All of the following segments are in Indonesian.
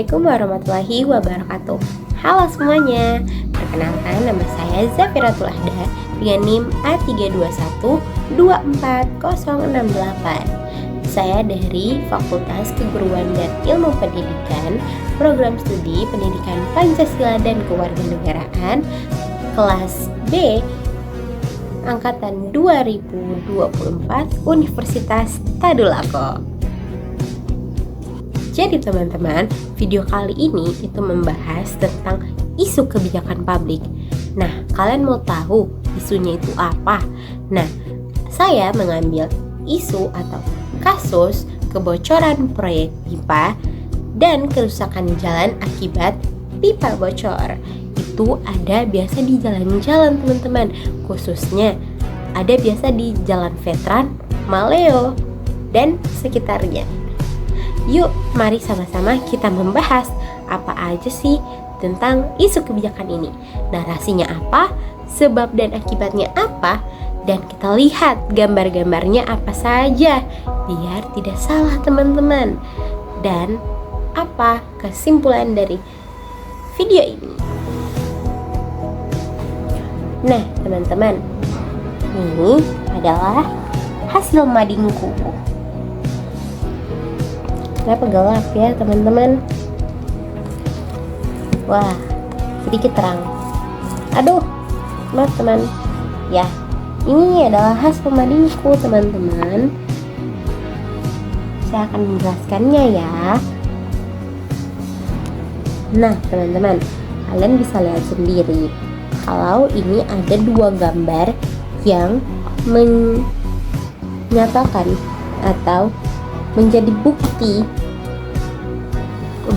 Assalamualaikum warahmatullahi wabarakatuh. Halo semuanya, perkenalkan nama saya Zafiratul Ahda dengan NIM A321240068. Saya dari Fakultas Keguruan dan Ilmu Pendidikan, Program Studi Pendidikan Pancasila dan Kewarganegaraan, kelas B, Angkatan 2024, Universitas Tadulako. Jadi teman-teman, video kali ini itu membahas tentang isu kebijakan publik. Nah, kalian mau tahu isunya itu apa? Nah, saya mengambil isu atau kasus kebocoran proyek pipa dan kerusakan jalan akibat pipa bocor. Itu ada biasa di jalan-jalan teman-teman, khususnya ada biasa di Jalan Veteran, Maleo, dan sekitarnya. Yuk, mari sama-sama kita membahas apa aja sih tentang isu kebijakan ini. Narasinya apa, sebab dan akibatnya apa, dan kita lihat gambar-gambarnya apa saja biar tidak salah teman-teman. Dan apa kesimpulan dari video ini? Nah, teman-teman, ini adalah hasil madingku. Kenapa gelap ya teman-teman? Wah, sedikit terang. Aduh, maaf teman. Ya, ini adalah hasil madingku teman-teman. Saya akan menjelaskannya ya. Nah teman-teman, kalian bisa lihat sendiri kalau ini ada dua gambar yang menyatakan atau menjadi bukti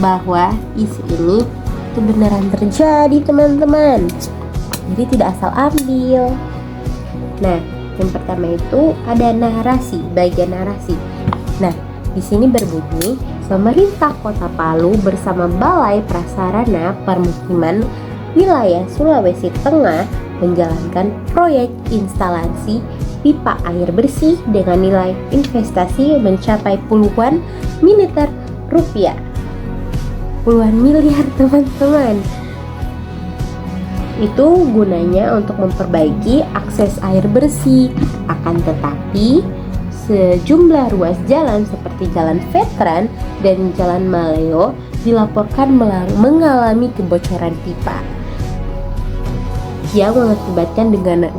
bahwa isu ini itu beneran terjadi teman-teman. Jadi tidak asal ambil. Nah, yang pertama itu ada narasi, bagian narasi. Nah, di sini berbunyi, pemerintah Kota Palu bersama Balai Prasarana Permukiman Wilayah Sulawesi Tengah menjalankan proyek instalasi pipa air bersih dengan nilai investasi mencapai puluhan miliar rupiah. Puluhan miliar teman-teman. Itu gunanya untuk memperbaiki akses air bersih. Akan tetapi sejumlah ruas jalan seperti Jalan Veteran dan Jalan Maleo dilaporkan mengalami kebocoran pipa yang mengakibatkan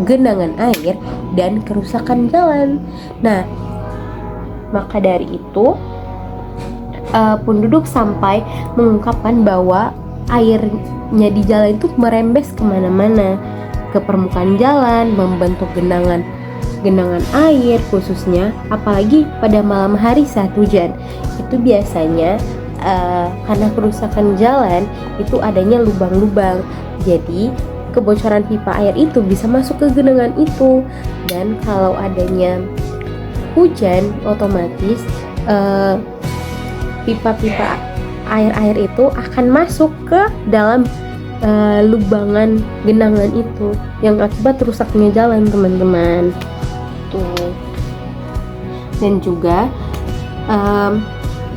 genangan air dan kerusakan jalan. Nah, maka dari itu penduduk sampai mengungkapkan bahwa airnya di jalan itu merembes kemana-mana ke permukaan jalan, membentuk genangan air khususnya, apalagi pada malam hari saat hujan. Itu biasanya karena kerusakan jalan itu adanya lubang-lubang. Jadi kebocoran pipa air itu bisa masuk ke genangan itu, dan kalau adanya hujan otomatis pipa-pipa air itu akan masuk ke dalam lubangan genangan itu yang akibat rusaknya jalan teman-teman. Tuh. Dan juga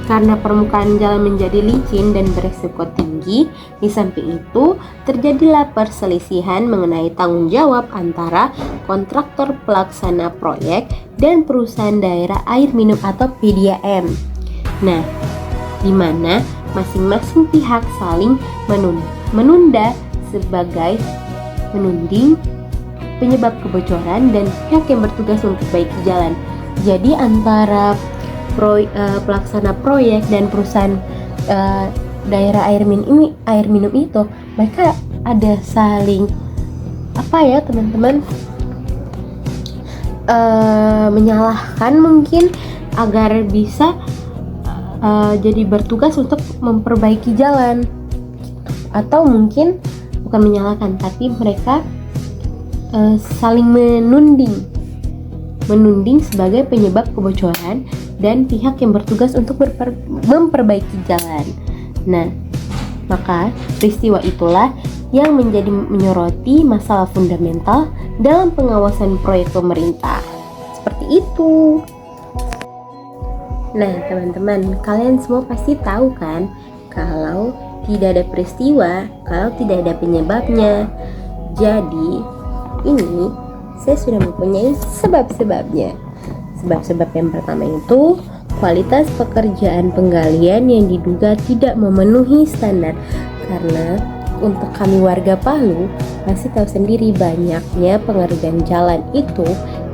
karena permukaan jalan menjadi licin dan beresiko tinggi, di samping itu terjadilah perselisihan mengenai tanggung jawab antara kontraktor pelaksana proyek dan perusahaan daerah air minum atau PDAM. Nah, di mana masing-masing pihak saling menunda sebagai menuding penyebab kebocoran dan pihak yang bertugas untuk perbaiki jalan. Jadi antara pelaksana proyek dan perusahaan daerah air minum itu, mereka ada saling teman-teman menyalahkan mungkin agar bisa jadi bertugas untuk memperbaiki jalan, atau mungkin bukan menyalahkan tapi mereka saling menuding sebagai penyebab kebocoran dan pihak yang bertugas untuk memperbaiki jalan. Nah, maka peristiwa itulah yang menyoroti masalah fundamental dalam pengawasan proyek pemerintah. Seperti itu. Nah, teman-teman, kalian semua pasti tahu kan kalau tidak ada peristiwa kalau tidak ada penyebabnya. Jadi ini saya sudah mempunyai sebab-sebabnya. Sebab-sebab yang pertama itu kualitas pekerjaan penggalian yang diduga tidak memenuhi standar. Karena untuk kami warga Palu pasti tahu sendiri banyaknya pengerjaan jalan itu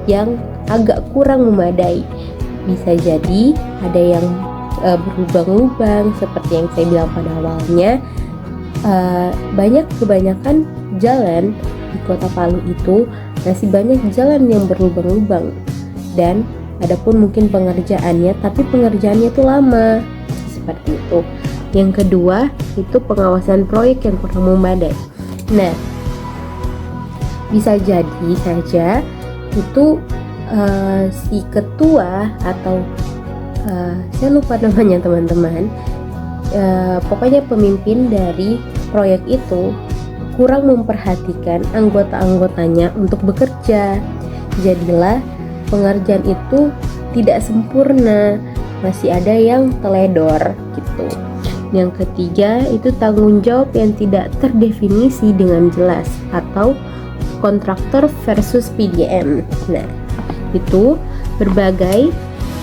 yang agak kurang memadai. Bisa jadi ada yang berlubang-lubang seperti yang saya bilang pada awalnya. Kebanyakan jalan di kota Palu itu masih banyak jalan yang berlubang-lubang, dan adapun mungkin pengerjaannya, tapi pengerjaannya itu lama seperti itu. Yang kedua itu pengawasan proyek yang kurang memadai. Nah, bisa jadi saja itu si ketua atau saya lupa namanya teman-teman, pokoknya pemimpin dari proyek itu kurang memperhatikan anggota-anggotanya untuk bekerja. Jadilah pengerjaan itu tidak sempurna, masih ada yang teledor gitu. Yang ketiga itu tanggung jawab yang tidak terdefinisi dengan jelas atau kontraktor versus PDM. Nah, itu berbagai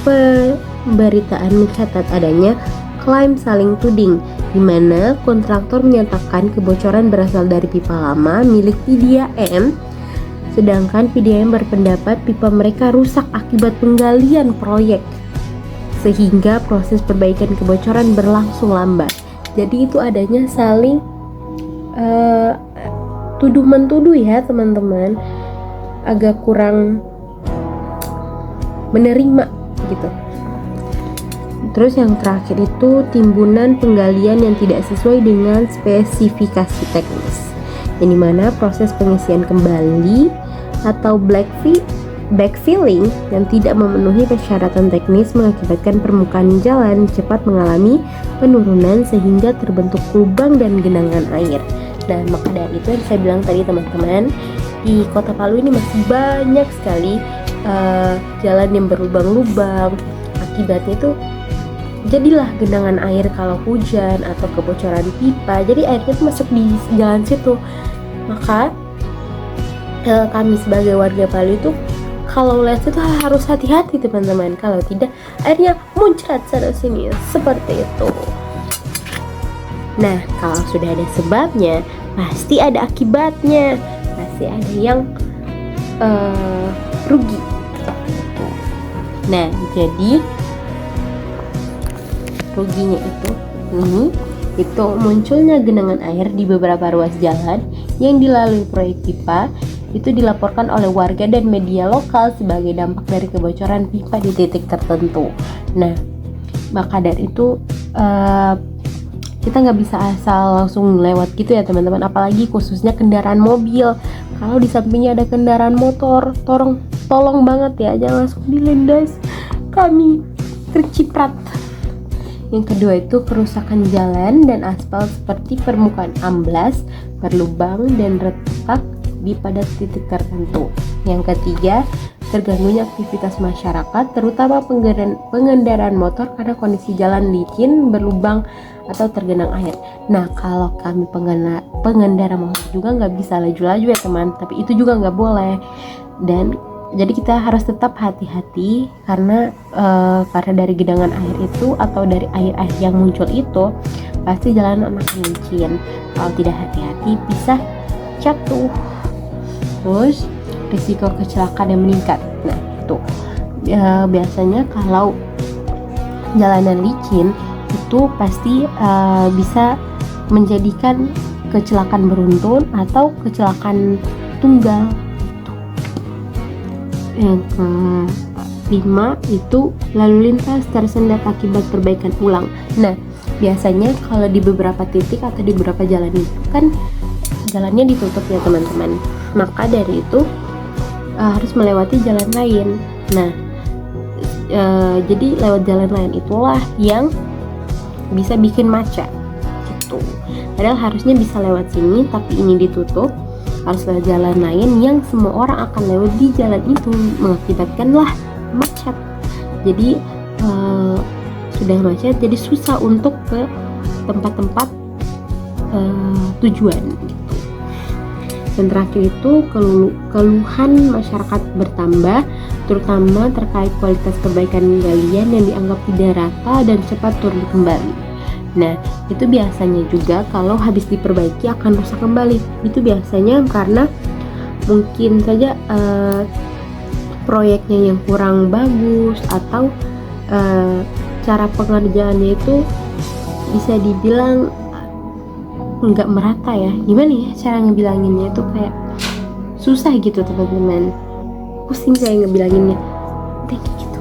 pemberitaan mencatat adanya klaim saling tuding, di mana kontraktor menyatakan kebocoran berasal dari pipa lama milik PDAM, sedangkan PDAM berpendapat pipa mereka rusak akibat penggalian proyek, sehingga proses perbaikan kebocoran berlangsung lambat. Jadi itu adanya saling tuduh-mentuduh ya teman-teman, agak kurang menerima gitu. Terus yang terakhir itu timbunan penggalian yang tidak sesuai dengan spesifikasi teknis, yang dimana proses pengisian kembali atau backfilling yang tidak memenuhi persyaratan teknis mengakibatkan permukaan jalan cepat mengalami penurunan sehingga terbentuk lubang dan genangan air. Nah, maka dari itu yang saya bilang tadi teman-teman, di kota Palu ini masih banyak sekali jalan yang berlubang-lubang. Akibatnya itu jadilah genangan air kalau hujan atau kebocoran pipa, jadi airnya itu masuk di jalan situ. Maka kami sebagai warga Palu itu kalau lihat itu harus hati-hati teman-teman, kalau tidak airnya muncrat sana sini seperti itu. Nah, kalau sudah ada sebabnya pasti ada akibatnya, pasti ada yang rugi. Nah, jadi ruginya itu munculnya genangan air di beberapa ruas jalan yang dilalui proyek pipa itu dilaporkan oleh warga dan media lokal sebagai dampak dari kebocoran pipa di titik tertentu. Nah, maka dari itu kita nggak bisa asal langsung lewat gitu ya teman-teman, apalagi khususnya kendaraan mobil. Kalau di sampingnya ada kendaraan motor, tolong banget ya jangan langsung dilindas, kami terciprat. Yang kedua itu kerusakan jalan dan aspal seperti permukaan amblas, berlubang dan retak di pada titik tertentu. Yang ketiga, terganggunya aktivitas masyarakat terutama pengendaraan motor karena kondisi jalan licin, berlubang atau tergenang air. Nah, kalau kami pengendara motor juga nggak bisa laju-laju ya teman, tapi itu juga nggak boleh. Dan jadi kita harus tetap hati-hati karena dari genangan air itu atau dari air-air yang muncul itu pasti jalanan akan licin. Kalau tidak hati-hati bisa jatuh. Terus risiko kecelakaan yang meningkat. Nah, itu biasanya kalau jalanan licin itu pasti bisa menjadikan kecelakaan beruntun atau kecelakaan tunggal. Yang kelima itu lalu lintas tersendat akibat perbaikan ulang. Nah, biasanya kalau di beberapa titik atau di beberapa jalan itu kan jalannya ditutup ya teman-teman, maka dari itu harus melewati jalan lain. Nah, jadi lewat jalan lain itulah yang bisa bikin macet gitu. Padahal harusnya bisa lewat sini, tapi ini ditutup, harus lewat jalan lain yang semua orang akan lewat di jalan itu, mengakibatkanlah macet. Jadi sudah macet, jadi susah untuk ke tempat-tempat tujuan gitu. Dan terakhir itu keluhan masyarakat bertambah, terutama terkait kualitas perbaikan galian yang dianggap tidak rata dan cepat turun kembali. Nah, itu biasanya juga kalau habis diperbaiki akan rusak kembali. Itu biasanya karena mungkin saja proyeknya yang kurang bagus, atau cara pengerjaannya itu bisa dibilang nggak merata ya. Gimana ya cara ngebilanginnya, itu kayak susah gitu teman-teman, pusing saya ngebilanginnya. Thank you